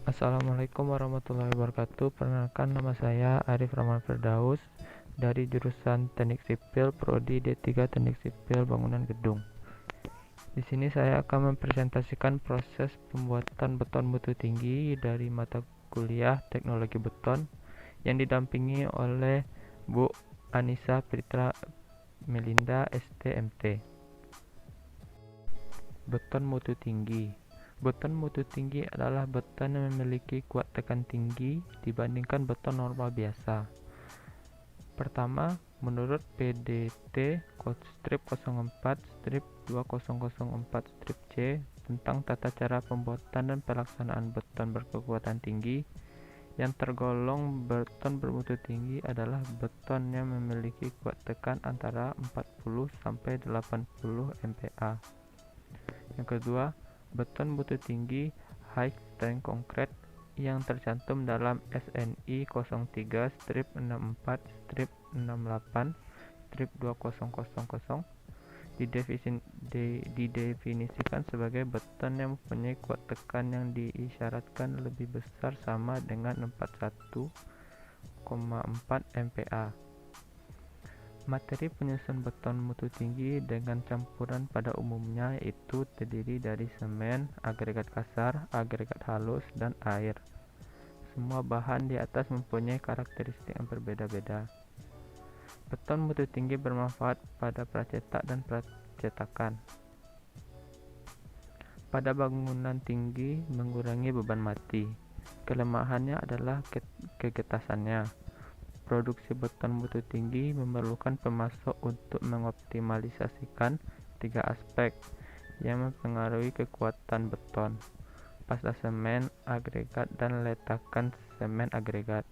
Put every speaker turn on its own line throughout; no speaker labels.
Assalamualaikum warahmatullahi wabarakatuh. Perkenalkan, nama saya Arif Rahman Firdaus dari jurusan Teknik Sipil Prodi D3 Teknik Sipil Bangunan Gedung. Di sini saya akan mempresentasikan proses pembuatan beton mutu tinggi dari mata kuliah Teknologi Beton yang didampingi oleh Bu Anissa Fitra Melinda STMT. Beton mutu tinggi. Beton mutu tinggi adalah beton yang memiliki kuat tekan tinggi dibandingkan beton normal biasa. Pertama, menurut PDT strip 04 strip 2004 strip C tentang tata cara pembuatan dan pelaksanaan beton berkekuatan tinggi, yang tergolong beton bermutu tinggi adalah beton yang memiliki kuat tekan antara 40 sampai 80 MPa. Yang kedua, beton mutu tinggi high strength concrete yang tercantum dalam SNI 03 strip 64 strip 68 strip 2000 didefinisikan sebagai beton yang mempunyai kuat tekan yang diisyaratkan lebih besar sama dengan 41,4 MPa. Materi penyusun beton mutu tinggi dengan campuran pada umumnya yaitu terdiri dari semen, agregat kasar, agregat halus, dan air. Semua bahan di atas mempunyai karakteristik yang berbeda-beda. Beton mutu tinggi bermanfaat pada pracetak dan percetakan. Pada bangunan tinggi mengurangi beban mati. Kelemahannya adalah kegetasannya. Produksi beton mutu tinggi memerlukan pemasok untuk mengoptimalisasikan tiga aspek yang mempengaruhi kekuatan beton: pasta semen agregat dan letakan semen agregat.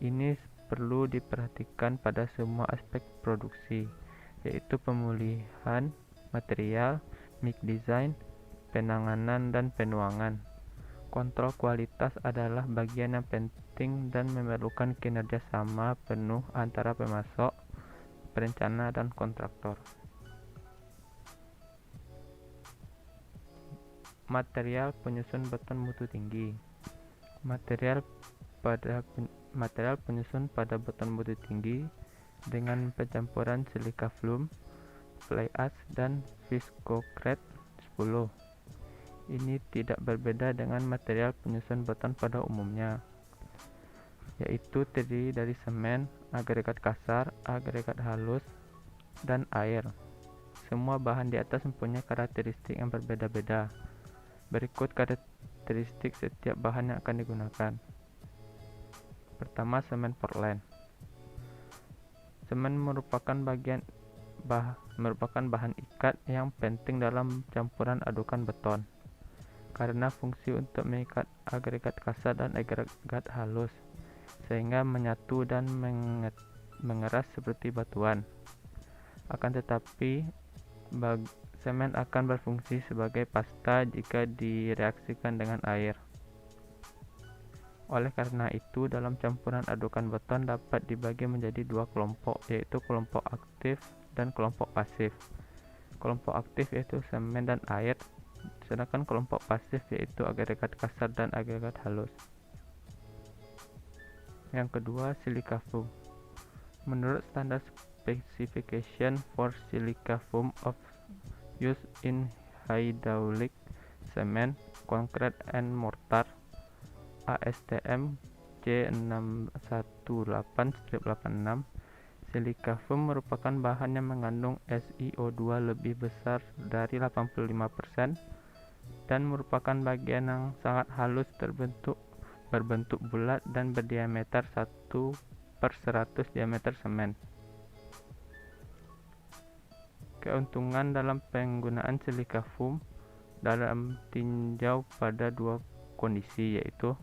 Ini perlu diperhatikan pada semua aspek produksi, yaitu pemulihan material, mix design, penanganan, dan penuangan. Kontrol kualitas adalah bagian yang penting dan memerlukan kinerja sama penuh antara pemasok, perencana, dan kontraktor. Material penyusun beton mutu tinggi. Material penyusun pada beton mutu tinggi dengan pencampuran silika flum, fly ash, dan viscocrete 10. Ini tidak berbeda dengan material penyusun beton pada umumnya, yaitu terdiri dari semen, agregat kasar, agregat halus, dan air. Semua bahan di atas mempunyai karakteristik yang berbeda-beda. Berikut karakteristik setiap bahan yang akan digunakan. Pertama, semen Portland. Semen merupakan bahan ikat yang penting dalam campuran adukan beton, karena fungsi untuk mengikat agregat kasar dan agregat halus sehingga menyatu dan mengeras seperti batuan. Akan tetapi, semen akan berfungsi sebagai pasta jika direaksikan dengan air. Oleh karena itu, dalam campuran adukan beton dapat dibagi menjadi dua kelompok, yaitu kelompok aktif dan kelompok pasif. Kelompok aktif yaitu semen dan air, sedangkan kelompok pasif yaitu agregat kasar dan agregat halus. Yang kedua, silica foam. Menurut standar specification for silica foam of use in hydraulic cement, concrete and mortar ASTM C618-86, silica foam merupakan bahan yang mengandung SiO2 lebih besar dari 85% dan merupakan bagian yang sangat halus berbentuk bulat dan berdiameter 1/100 diameter semen. Keuntungan dalam penggunaan silica foam dalam tinjau pada dua kondisi, yaitu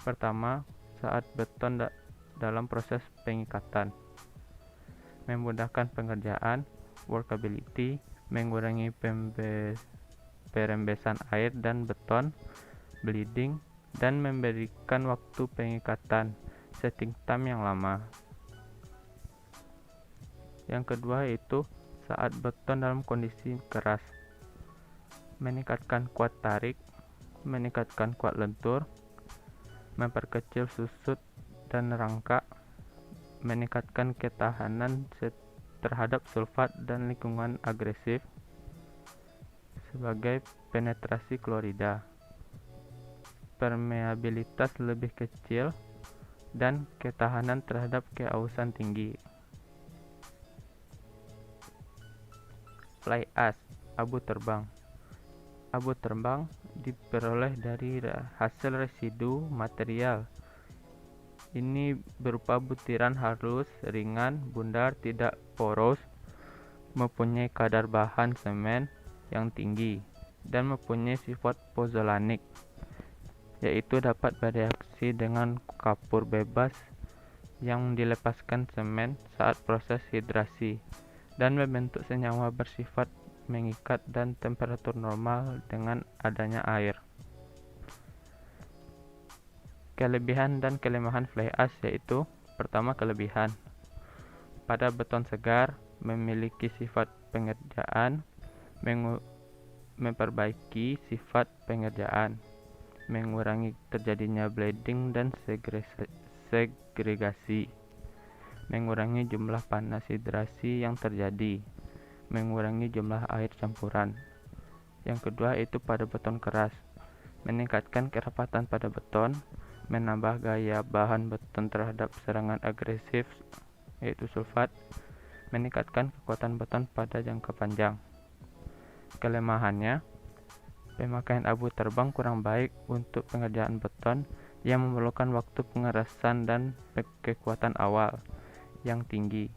pertama, saat beton dalam proses pengikatan, memudahkan pengerjaan, workability, mengurangi perembesan air dan beton, bleeding, dan memberikan waktu pengikatan setting time yang lama. Yang kedua yaitu saat beton dalam kondisi keras, meningkatkan kuat tarik, meningkatkan kuat lentur, memperkecil susut dan rangka, meningkatkan ketahanan terhadap sulfat dan lingkungan agresif sebagai penetrasi klorida, permeabilitas lebih kecil, dan ketahanan terhadap keausan tinggi. Fly ash, abu terbang. Abu terbang diperoleh dari hasil residu material. Ini berupa butiran halus, ringan, bundar, tidak poros, mempunyai kadar bahan semen yang tinggi, dan mempunyai sifat pozolanik, yaitu dapat bereaksi dengan kapur bebas yang dilepaskan semen saat proses hidrasi, dan membentuk senyawa bersifat mengikat dan temperatur normal dengan adanya air. Kelebihan dan kelemahan fly ash yaitu: pertama, kelebihan. Pada beton segar, memiliki sifat pengerjaan, memperbaiki sifat pengerjaan, mengurangi terjadinya bleeding dan segregasi, mengurangi jumlah panas hidrasi yang terjadi, mengurangi jumlah air campuran. Yang kedua itu pada beton keras, meningkatkan kerapatan pada beton, menambah gaya bahan beton terhadap serangan agresif yaitu sulfat, meningkatkan kekuatan beton pada jangka panjang. Kelemahannya, pemakaian abu terbang kurang baik untuk pengerjaan beton yang memerlukan waktu pengerasan dan kekuatan awal yang tinggi.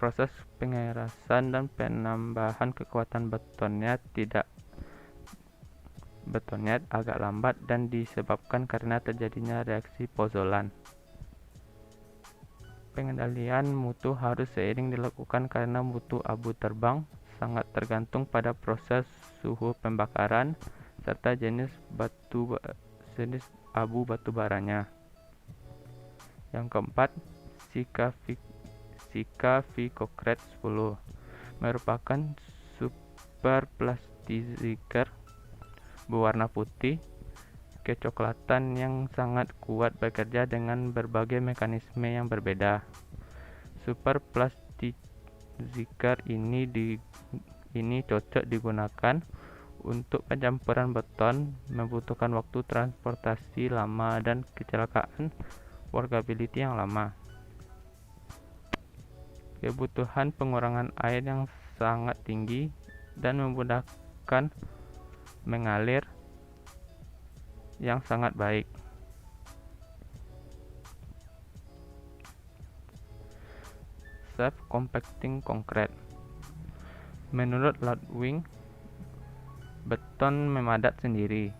Proses pengerasan dan penambahan kekuatan betonnya agak lambat dan disebabkan karena terjadinya reaksi pozolan. Pengendalian mutu harus seiring dilakukan karena mutu abu terbang sangat tergantung pada proses suhu pembakaran serta jenis abu batu baranya. Yang keempat, Sika Vicocret 10 merupakan super plastiziker berwarna putih kecoklatan yang sangat kuat bekerja dengan berbagai mekanisme yang berbeda. Super plastiziker ini cocok digunakan untuk pencampuran beton, membutuhkan waktu transportasi lama dan kecelakaan workability yang lama. Kebutuhan pengurangan air yang sangat tinggi dan memudahkan mengalir yang sangat baik. Self-compacting concrete. Menurut Ludwig, beton memadat sendiri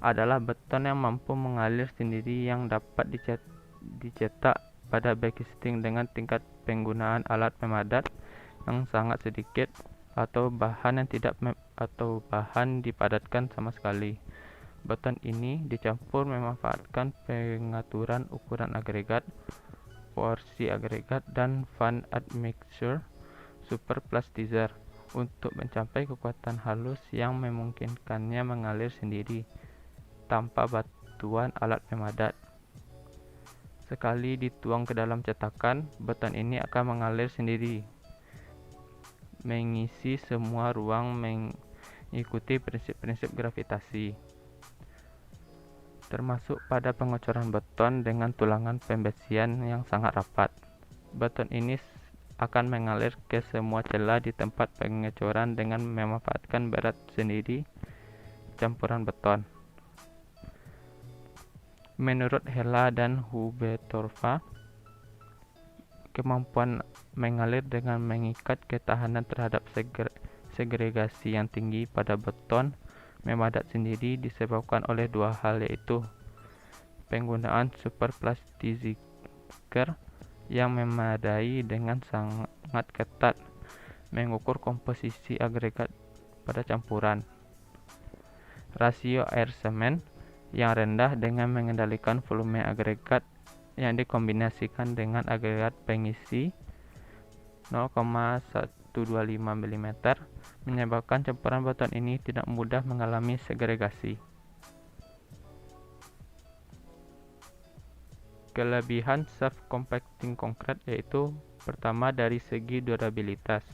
adalah beton yang mampu mengalir sendiri yang dapat dicetak pada backing dengan tingkat penggunaan alat pemadat yang sangat sedikit atau bahan dipadatkan sama sekali. Beton ini dicampur memanfaatkan pengaturan ukuran agregat, porsi agregat, dan van admixture super plastizer untuk mencapai kekuatan halus yang memungkinkannya mengalir sendiri tanpa bantuan alat pemadat. Sekali dituang ke dalam cetakan, beton ini akan mengalir sendiri, mengisi semua ruang mengikuti prinsip-prinsip gravitasi, termasuk pada pengocoran beton dengan tulangan pembesian yang sangat rapat. Beton ini akan mengalir ke semua celah di tempat pengecoran dengan memanfaatkan berat sendiri campuran beton. Menurut Hella dan Hubertorfa, kemampuan mengalir dengan mengikat ketahanan terhadap segregasi yang tinggi pada beton memadat sendiri disebabkan oleh dua hal, yaitu penggunaan super plastiziker yang memadai dengan sangat ketat mengukur komposisi agregat pada campuran, rasio air semen yang rendah dengan mengendalikan volume agregat yang dikombinasikan dengan agregat pengisi 0,1 mm, menyebabkan campuran beton ini tidak mudah mengalami segregasi. Kelebihan self-compacting konkret yaitu pertama dari segi durabilitas,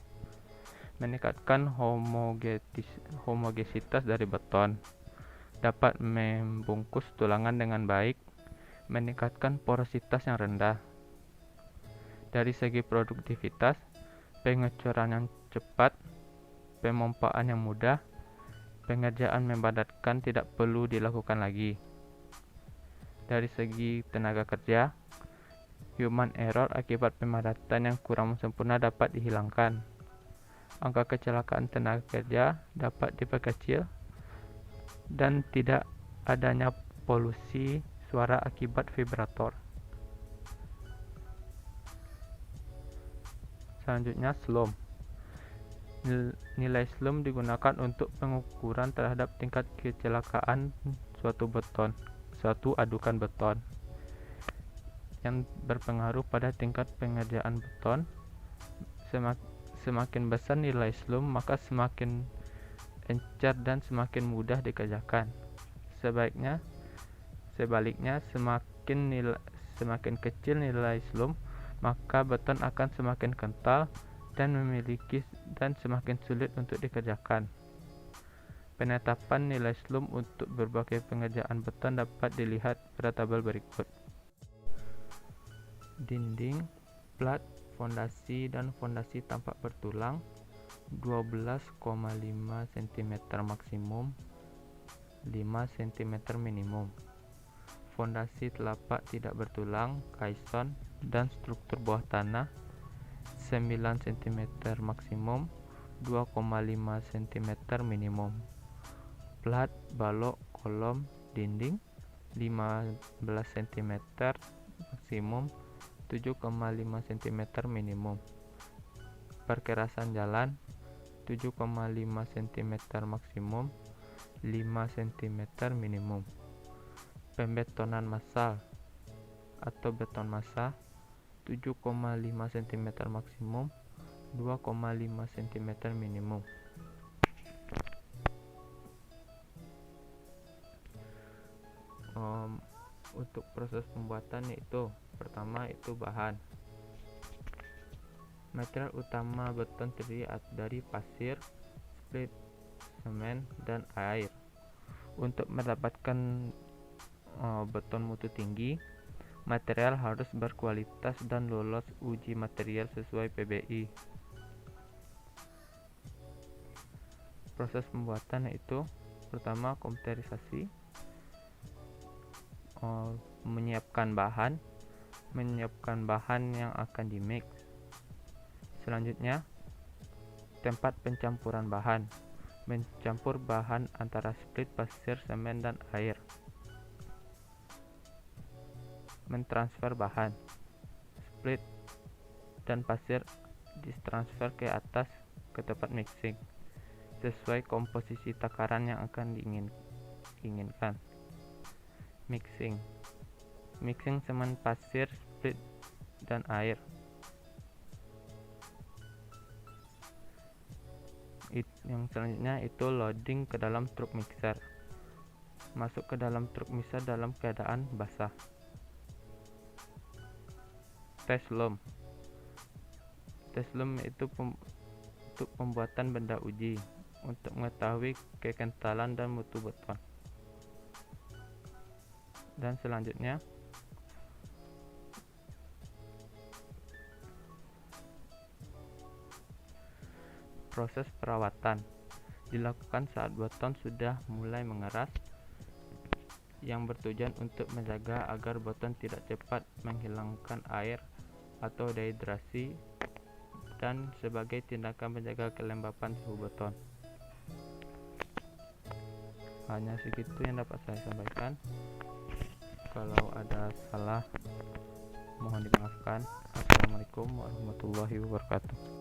meningkatkan homogesitas dari beton, dapat membungkus tulangan dengan baik, meningkatkan porositas yang rendah. Dari segi produktivitas, pengecoran yang cepat, pemompaan yang mudah, pengerjaan membadatkan tidak perlu dilakukan lagi. Dari segi tenaga kerja, human error akibat pemadatan yang kurang sempurna dapat dihilangkan. Angka kecelakaan tenaga kerja dapat diperkecil dan tidak adanya polusi suara akibat vibrator. Selanjutnya, slump. Nilai slump digunakan untuk pengukuran terhadap tingkat kecelakaan suatu adukan beton yang berpengaruh pada tingkat pengerjaan beton. Semakin besar nilai slump, maka semakin encer dan semakin mudah dikerjakan. Sebaliknya, semakin kecil nilai slump, maka beton akan semakin kental dan semakin sulit untuk dikerjakan. Penetapan nilai slump untuk berbagai pengerjaan beton dapat dilihat pada tabel berikut. Dinding, plat, fondasi dan fondasi tampak bertulang 12,5 cm maksimum, 5 cm minimum. Fondasi telapak tidak bertulang, caisson dan struktur bawah tanah 9 cm maksimum, 2,5 cm minimum. Plat, balok, kolom, dinding 15 cm maksimum, 7,5 cm minimum. Perkerasan jalan 7,5 cm maksimum, 5 cm minimum. Pembetonan massal atau beton massa 7,5 cm maksimum, 2,5 cm minimum. Untuk proses pembuatan yaitu pertama itu bahan. Material utama beton terdiri dari pasir, split, semen, dan air. Untuk mendapatkan beton mutu tinggi, material harus berkualitas dan lolos uji material sesuai PBI. Proses pembuatan yaitu pertama komputerisasi, menyiapkan bahan yang akan dimix. Selanjutnya, tempat pencampuran bahan, mencampur bahan antara split, pasir, semen, dan air. Mentransfer bahan, split dan pasir ditransfer ke atas ke tempat mixing sesuai komposisi takaran yang akan diinginkan. Mixing semen, pasir, split, dan air. Yang selanjutnya itu loading ke dalam truk mixer. Masuk ke dalam truk mixer dalam keadaan basah. Tes slump itu untuk pembuatan benda uji untuk mengetahui kekentalan dan mutu beton. Dan selanjutnya proses perawatan dilakukan saat beton sudah mulai mengeras, yang bertujuan untuk menjaga agar beton tidak cepat menghilangkan air atau dehidrasi, dan sebagai tindakan menjaga kelembapan suhu beton. Hanya segitu yang dapat saya sampaikan. Kalau ada salah mohon dimaafkan. Assalamualaikum warahmatullahi wabarakatuh.